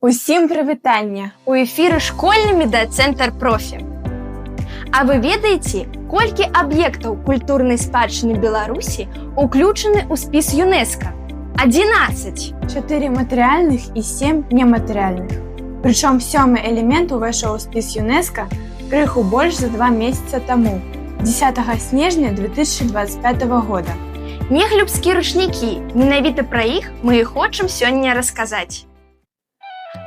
Усім прывітання! У эфіры школьны медыацэнтр профі. А вы ведаеце, колькі аб'ектаў культурнай спадчыны Беларусі уключаны ў спіс ЮНЕСКО? 11! 4 матэрыяльных і 7 нематэрыяльных. Прычым 7-й элемент увайшоў у спіс ЮНЕСКО крыху больш за 2 месяца таму, 10 снежня 2025 года. Неглюбскія ручнікі. Менавіта пра іх мы і хочам сёння расказаць.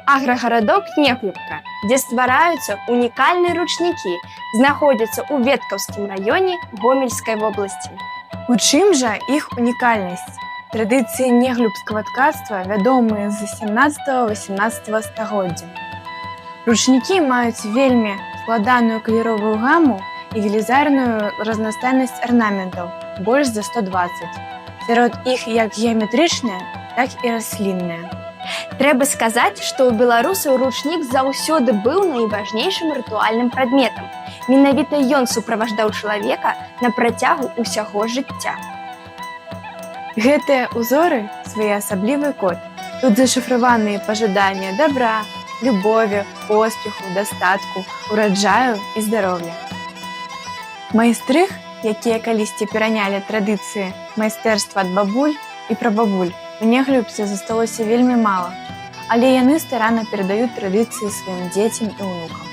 Аграгарадок Неглюбка, дзе ствараюцца унікальныя ручнікі, знаходзяцца ў Веткаўскім раёне Гомельскай вобласці. У чым жа іх унікальнасць? Традыцыі неглюбскага ткацтва вядомыя з 17-18 стагоддзя. Ручнікі маюць вельмі складаную каляровую гаму і велізарную разнастайнасць арнаментаў, больш за 120. Сярод іх як геаметрычныя, так і раслінныя. Трэба сказаць, што ў беларусаў ручнік заўсёды быў найважнейшым рытуальным прадметам. Менавіта ён суправаждаў чалавека на працягу ўсяго жыцця. Гэтыя ўзоры своеасаблівы код. Тут зашыфраваныя пажаданні дабра, любові, поспеху, дастатку, ураджаю і здароўя. Майстрых, якія калісьці перанялі традыцыі майстэрства ад бабуль і прабабуль, у Неглюбцы засталося вельмі мала, але яны старанна перадаюць традыцыі сваім дзецям і ўнукам.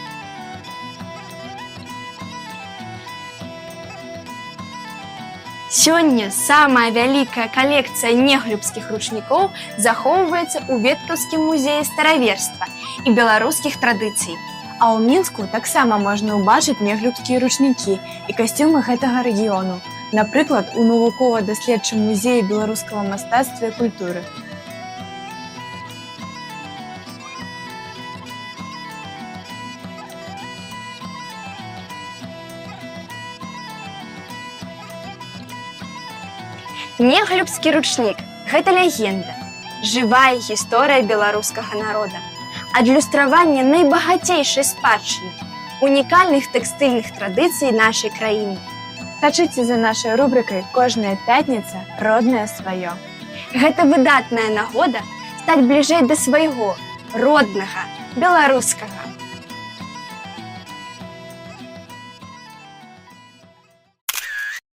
Сёння самая вялікая калекцыя неглюбскіх ручнікоў захоўваецца ў Веткаўскім музеі стараверства і беларускіх традыцый. А ў Мінску таксама можна ўбачыць неглюбскія ручнікі і касцюмы гэтага рэгіёну, напрыклад, у навукова-даследчым музеі беларускага мастацтва і культуры. Неглюбскі ручнік – гэта легенда, жывая гісторыя беларускага народа, адлюстраванне найбагацейшай спадчыны, унікальных тэкстыльных традыцый нашай краіны. Сачыце за нашай рубрыкай «Кожная пятніца – роднае сваё». Гэта выдатная нагода стаць бліжэй да свайго роднага беларускага.